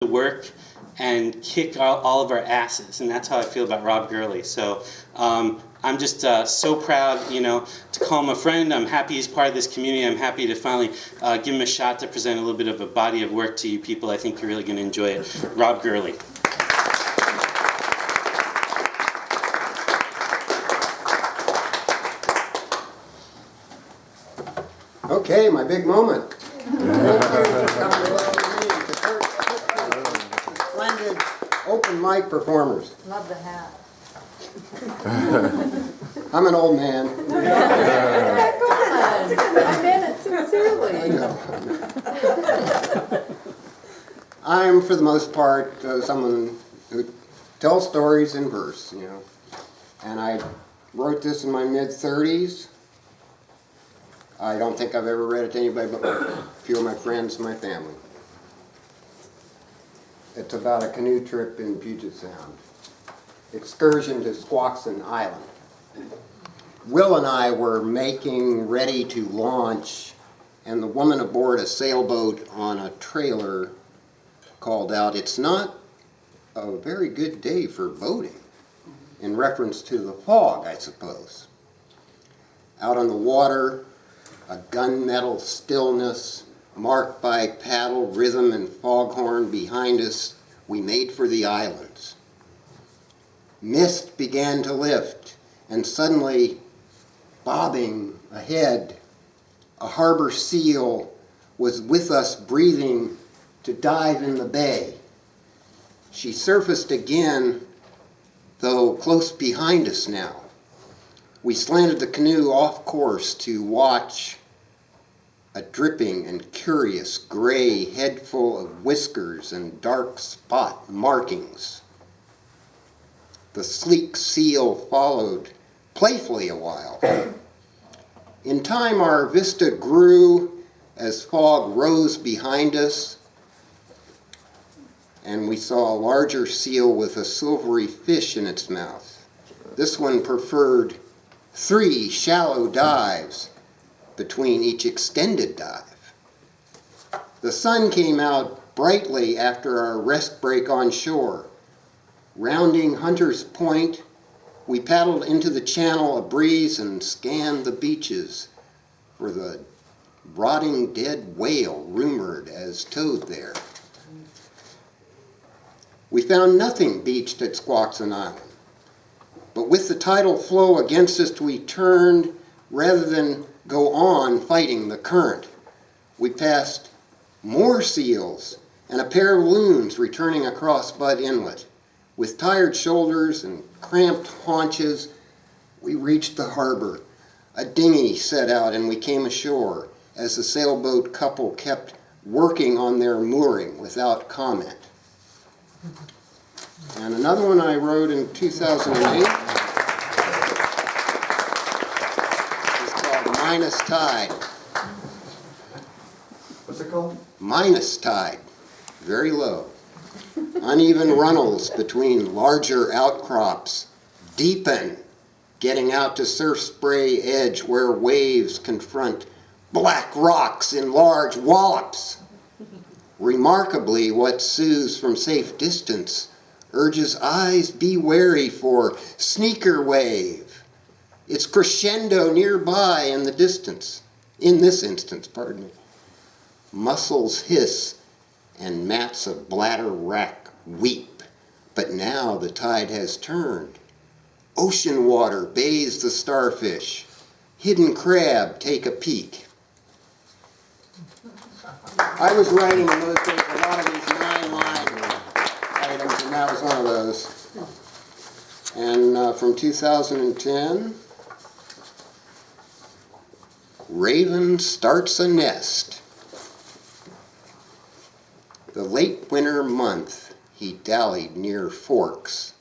to work and kick all of our asses, and that's how I feel about Rob Gourley. So I'm just so proud, to call him a friend. I'm happy he's part of this community. I'm happy to finally give him a shot to present a little bit of a body of work to you people. I think you're really going to enjoy it. Rob Gourley. Okay, my big moment. Splendid open mic performers. Love the hat. I'm an old man. I meant it sincerely. I know. I'm, for the most part, someone who tells stories in verse, And I wrote this in my mid-30s. I don't think I've ever read it to anybody but a few of my friends and my family. It's about a canoe trip in Puget Sound. Excursion to Squaxin Island. Will and I were making ready to launch, and the woman aboard a sailboat on a trailer called out, "It's not a very good day for boating," in reference to the fog, I suppose. Out on the water, a gunmetal stillness marked by paddle, rhythm, and foghorn behind us, we made for the islands. Mist began to lift, and suddenly, bobbing ahead, a harbor seal was with us breathing to dive in the bay. She surfaced again, though close behind us now. We slanted the canoe off course to watch a dripping and curious gray head full of whiskers and dark spot markings. The sleek seal followed playfully a while. In time, our vista grew as fog rose behind us, and we saw a larger seal with a silvery fish in its mouth. This one preferred 3 shallow dives between each extended dive. The sun came out brightly after our rest break on shore. Rounding Hunter's Point, we paddled into the channel a breeze and scanned the beaches for the rotting dead whale rumored as towed there. We found nothing beached at Squaxin Island, but with the tidal flow against us, we turned rather than go on fighting the current. We passed more seals and a pair of loons returning across Bud Inlet. With tired shoulders and cramped haunches, we reached the harbor. A dinghy set out and we came ashore as the sailboat couple kept working on their mooring without comment. And another one I wrote in 2008 is called Minus Tide. What's it called? Minus tide, very low. Uneven runnels between larger outcrops deepen, getting out to surf spray edge where waves confront black rocks in large wallops. Remarkably, what soothes from safe distance urges eyes be wary for sneaker wave. It's crescendo nearby in the distance, in this instance, pardon me. Mussels hiss and mats of bladder wrack weep, but now the tide has turned. Ocean water bathes the starfish. Hidden crab take a peek. I was writing in those days a lot of these 9-line items, and that was one of those. And from 2010, Raven starts a nest. The late winter month he dallied near Forks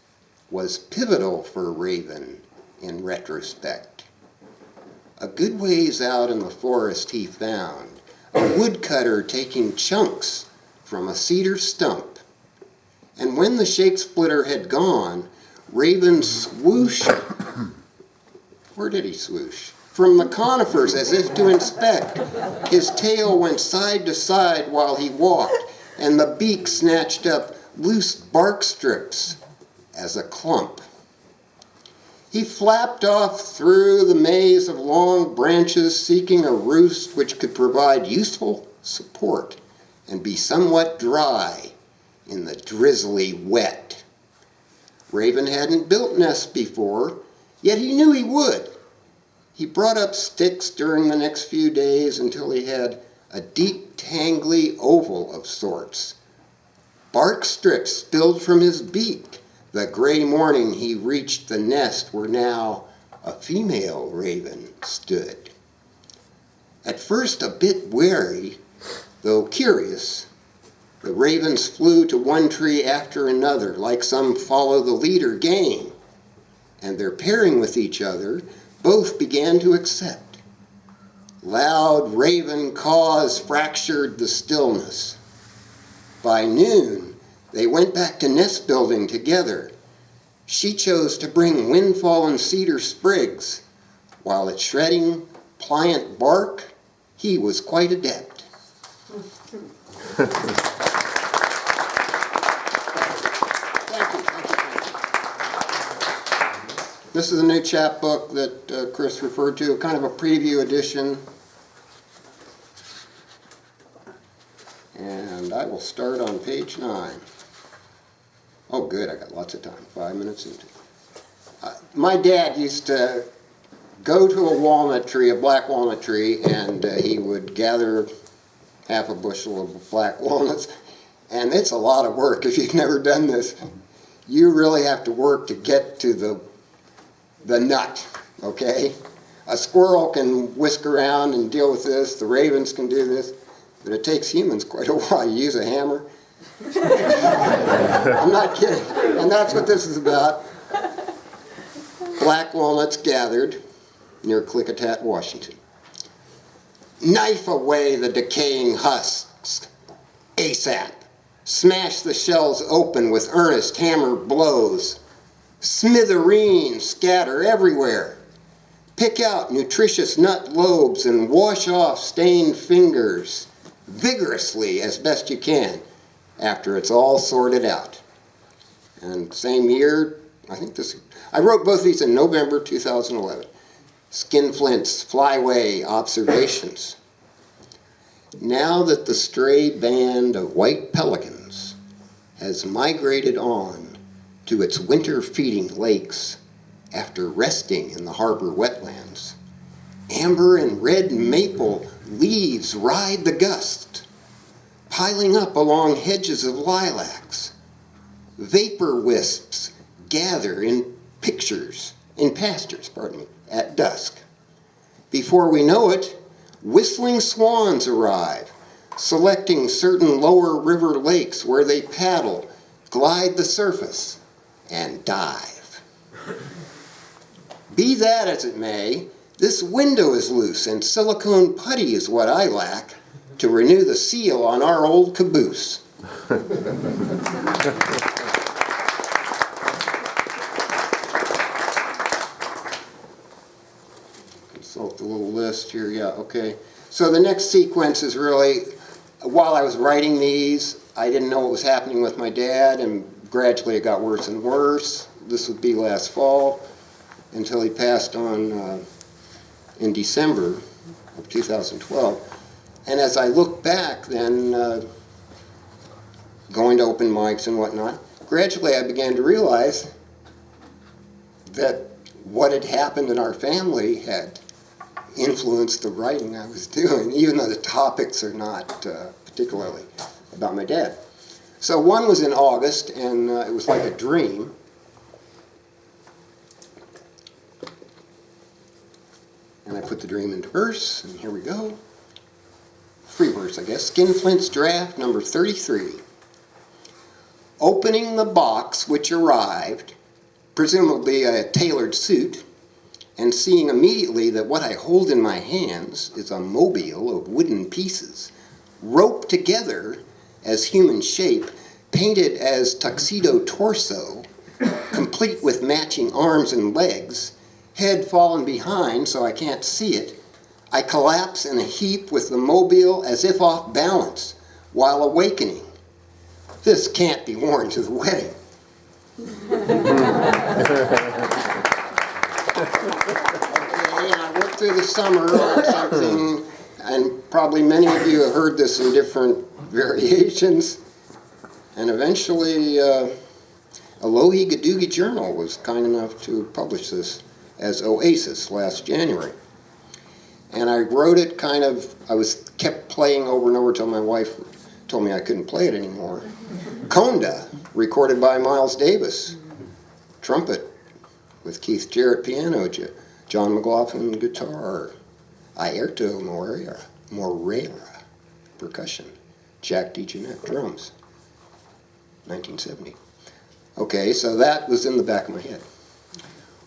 was pivotal for Raven in retrospect. A good ways out in the forest he found a woodcutter taking chunks from a cedar stump. And when the shake splitter had gone, Raven swooshed. Where did he swoosh? From the conifers as if to inspect. His tail went side to side while he walked, and the beak snatched up loose bark strips as a clump. He flapped off through the maze of long branches, seeking a roost which could provide useful support and be somewhat dry in the drizzly wet. Raven hadn't built nests before, yet he knew he would. He brought up sticks during the next few days until he had a deep, tangly oval of sorts. Bark strips spilled from his beak. The gray morning he reached the nest where now a female raven stood. At first a bit wary, though curious, the ravens flew to one tree after another like some follow-the-leader game, and their pairing with each other both began to accept. Loud raven caws fractured the stillness. By noon, they went back to nest building together. She chose to bring wind-fallen cedar sprigs, while at shredding pliant bark, he was quite adept. This is a new chapbook that Chris referred to, kind of a preview edition. And I will start on page 9. Oh, good, I got lots of time, 5 minutes into it. My dad used to go to a walnut tree, a black walnut tree, and he would gather half a bushel of black walnuts. And it's a lot of work if you've never done this. You really have to work to get to the nut, okay? A squirrel can whisk around and deal with this, the ravens can do this, but it takes humans quite a while. You use a hammer. I'm not kidding. And that's what this is about. Black walnuts gathered near Klickitat, Washington. Knife away the decaying husks, ASAP. Smash the shells open with earnest hammer blows. Smithereens scatter everywhere. Pick out nutritious nut lobes and wash off stained fingers vigorously as best you can after it's all sorted out. And same year, I wrote both these in November 2011. Skinflint's Flyway Observations. Now that the stray band of white pelicans has migrated on to its winter feeding lakes after resting in the harbor wetlands, amber and red maple leaves ride the gust, piling up along hedges of lilacs. Vapor wisps gather in pastures, at dusk. Before we know it, whistling swans arrive, selecting certain lower river lakes where they paddle, glide the surface, and dive. Be that as it may, this window is loose and silicone putty is what I lack to renew the seal on our old caboose. Consult the little list here, yeah, okay. So the next sequence is really, while I was writing these, I didn't know what was happening with my dad, and gradually it got worse and worse. This would be last fall until he passed on in December of 2012. And as I look back then, going to open mics and whatnot, gradually I began to realize that what had happened in our family had influenced the writing I was doing, even though the topics are not particularly about my dad. So one was in August, and it was like a dream. And I put the dream into verse, and here we go. Free verse, I guess. Skinflint's draft number 33. Opening the box which arrived, presumably a tailored suit, and seeing immediately that what I hold in my hands is a mobile of wooden pieces, roped together as human shape, painted as tuxedo torso, complete with matching arms and legs, head fallen behind so I can't see it, I collapse in a heap with the mobile as if off balance while awakening, This can't be worn to the wedding. Okay, and I worked through the summer on something, and probably many of you have heard this in different variations. And eventually, Alohi Gadoogie Journal was kind enough to publish this as Oasis last January. And I wrote it kept playing over and over until my wife told me I couldn't play it anymore. Conda, recorded by Miles Davis. Trumpet with Keith Jarrett piano, John McLaughlin guitar. Airto Moreira percussion. Jack DeJohnette drums. 1970. Okay, so that was in the back of my head.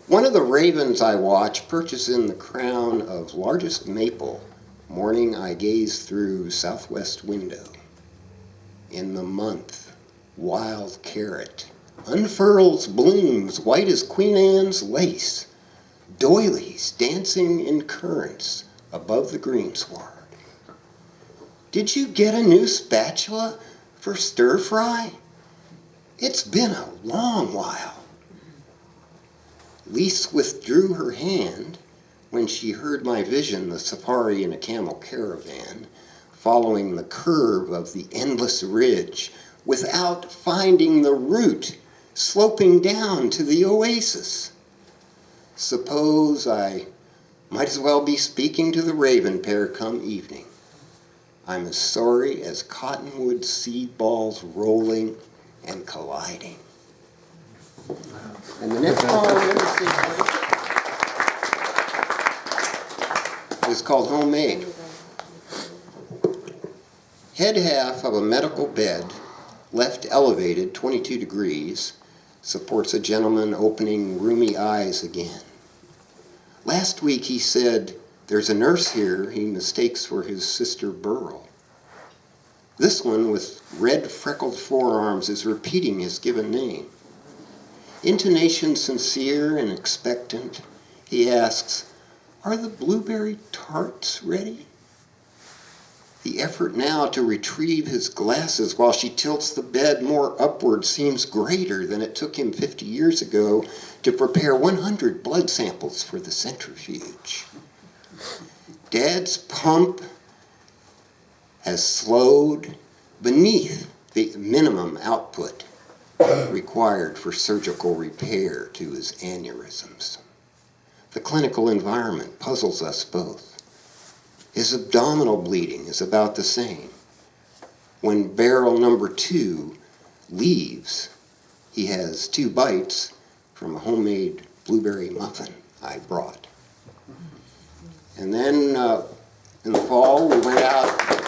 One of the ravens I watch perches in the crown of largest maple. Morning I gaze through southwest window. In the month, wild carrot unfurls blooms white as Queen Anne's lace. Doilies dancing in currents above the greensward. Did you get a new spatula for stir fry? It's been a long while. Lise withdrew her hand when she heard my vision, the safari in a camel caravan, following the curve of the endless ridge without finding the route sloping down to the oasis. Suppose I might as well be speaking to the raven pair come evening. I'm as sorry as cottonwood seed balls rolling and colliding. And the next poem in the sequence is called Homemade. Head half of a medical bed, left elevated 22 degrees, supports a gentleman opening roomy eyes again. Last week he said, "There's a nurse here he mistakes for his sister Burl." This one with red freckled forearms is repeating his given name. Intonation sincere and expectant, he asks, "Are the blueberry tarts ready?" The effort now to retrieve his glasses while she tilts the bed more upward seems greater than it took him 50 years ago to prepare 100 blood samples for the centrifuge. Dad's pump has slowed beneath the minimum output required for surgical repair to his aneurysms. The clinical environment puzzles us both. His abdominal bleeding is about the same. When barrel number 2 leaves, he has 2 bites from a homemade blueberry muffin I brought. And then in the fall, we went out to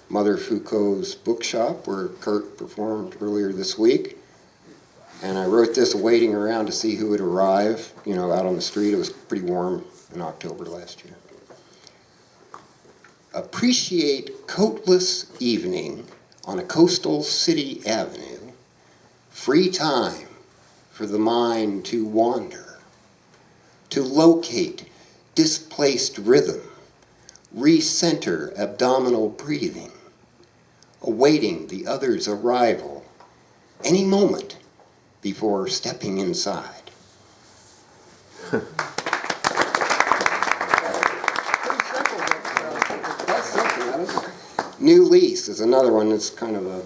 Mother Foucault's bookshop where Kurt performed earlier this week. And I wrote this waiting around to see who would arrive, out on the street. It was pretty warm in October last year. Appreciate coatless evening on a coastal city avenue. Free time for the mind to wander, to locate displaced rhythm, recenter abdominal breathing, awaiting the other's arrival any moment before stepping inside. Pretty simple, but that's something, that is. New Lease is another one that's kind of a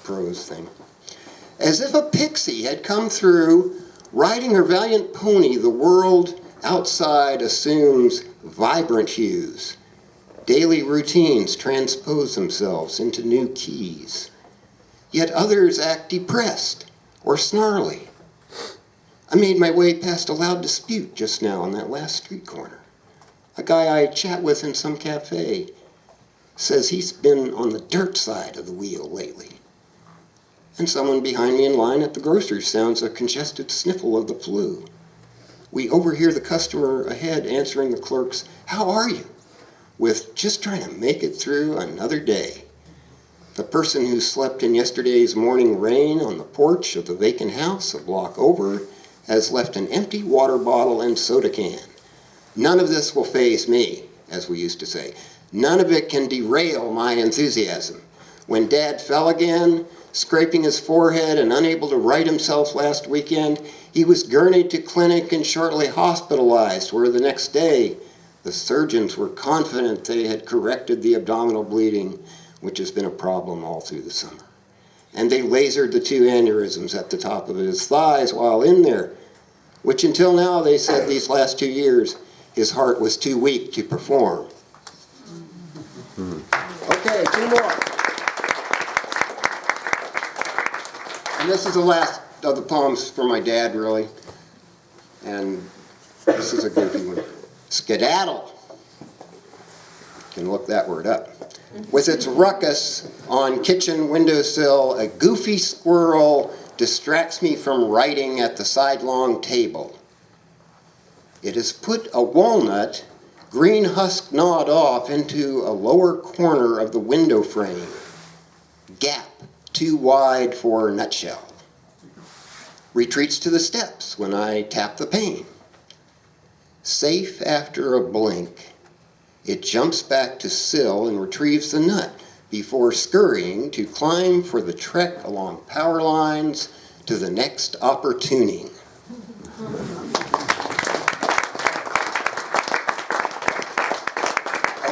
prose thing. As if a pixie had come through, riding her valiant pony, the world outside assumes vibrant hues. Daily routines transpose themselves into new keys. Yet others act depressed or snarly. I made my way past a loud dispute just now on that last street corner. A guy I chat with in some cafe says he's been on the dirt side of the wheel lately. And someone behind me in line at the grocery sounds a congested sniffle of the flu. We overhear the customer ahead answering the clerk's, "How are you?" with "just trying to make it through another day." The person who slept in yesterday's morning rain on the porch of the vacant house a block over has left an empty water bottle and soda can. None of this will faze me, as we used to say. None of it can derail my enthusiasm. When Dad fell again, scraping his forehead and unable to right himself last weekend, he was gurneyed to clinic and shortly hospitalized, where the next day the surgeons were confident they had corrected the abdominal bleeding, which has been a problem all through the summer. And they lasered the 2 aneurysms at the top of his thighs while in there, which until now, they said these last 2 years, his heart was too weak to perform. Okay, 2 more. And this is the last of the poems for my dad, really. And this is a goofy one. Skedaddle. You can look that word up. With its ruckus on kitchen windowsill, a goofy squirrel distracts me from writing at the sidelong table. It has put a walnut, green husk gnawed off, into a lower corner of the window frame. Gap too wide for nutshell. Retreats to the steps when I tap the pane. Safe after a blink, it jumps back to sill and retrieves the nut before scurrying to climb for the trek along power lines to the next opportuning.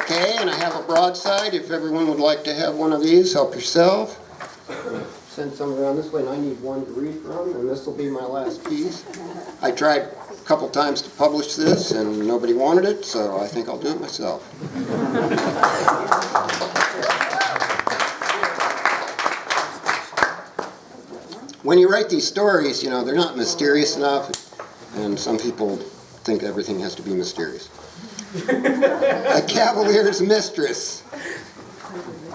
Okay, and I have a broadside. If everyone would like to have one of these, help yourself. Send some around this way, and I need one to read from, and this will be my last piece. I tried a couple times to publish this, and nobody wanted it, so I think I'll do it myself. When you write these stories, they're not mysterious enough, and some people think everything has to be mysterious. A Cavalier's Mistress.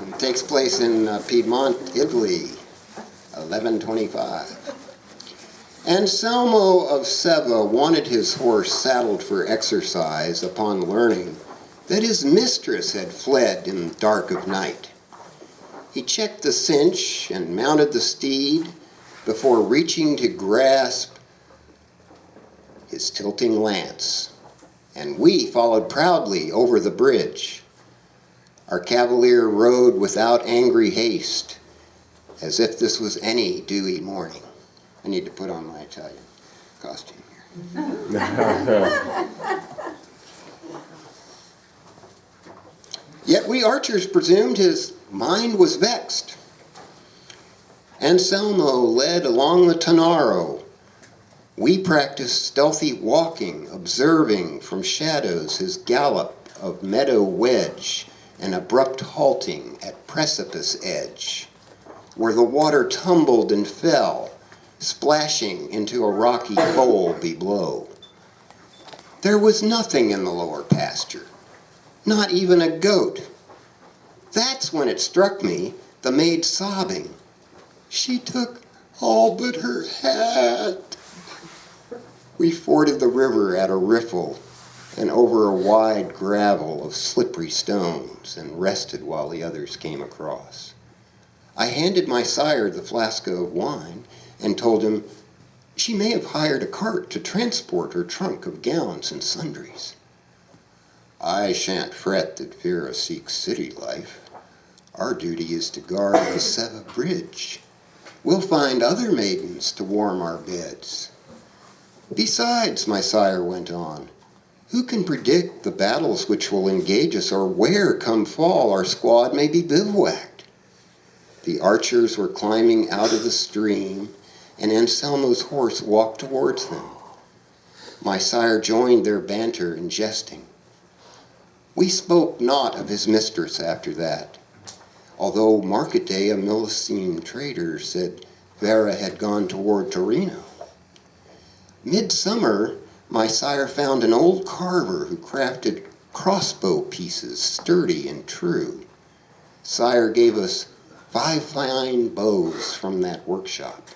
It takes place in Piedmont, Italy, 1125. Anselmo of Sevilla wanted his horse saddled for exercise upon learning that his mistress had fled in the dark of night. He checked the cinch and mounted the steed before reaching to grasp his tilting lance, and we followed proudly over the bridge. Our cavalier rode without angry haste, as if this was any dewy morning. I need to put on my Italian costume here. Yet we archers presumed his mind was vexed. Anselmo led along the Tanaro. We practiced stealthy walking, observing from shadows his gallop of meadow wedge and abrupt halting at precipice edge, where the water tumbled and fell, splashing into a rocky bowl below. There was nothing in the lower pasture, not even a goat. That's when it struck me, the maid sobbing. She took all but her hat. We forded the river at a riffle and over a wide gravel of slippery stones and rested while the others came across. I handed my sire the flask of wine and told him she may have hired a cart to transport her trunk of gowns and sundries. I shan't fret that Vera seeks city life. Our duty is to guard the Seva Bridge. We'll find other maidens to warm our beds. Besides, my sire went on, who can predict the battles which will engage us, or where, come fall, our squad may be bivouacked? The archers were climbing out of the stream, and Anselmo's horse walked towards them. My sire joined their banter and jesting. We spoke not of his mistress after that, although market day a Milesian trader said Vera had gone toward Torino. Midsummer, my sire found an old carver who crafted crossbow pieces, sturdy and true. Sire gave us 5 fine bows from that workshop.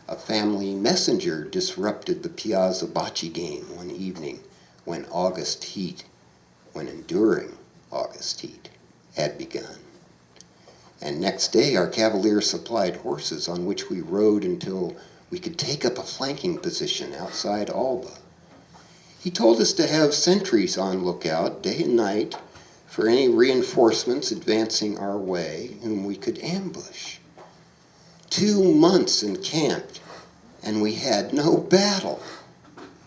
A family messenger disrupted the Piazza Bocce game one evening when enduring August heat had begun. And next day our cavalier supplied horses on which we rode until we could take up a flanking position outside Alba. He told us to have sentries on lookout day and night for any reinforcements advancing our way whom we could ambush. 2 months encamped, and we had no battle.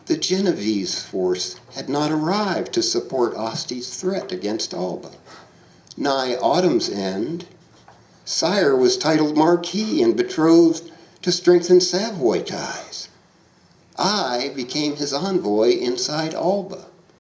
The Genovese force had not arrived to support Osti's threat against Alba. Nigh autumn's end, Sire was titled Marquis and betrothed to strengthen Savoy ties. I became his envoy inside Alba.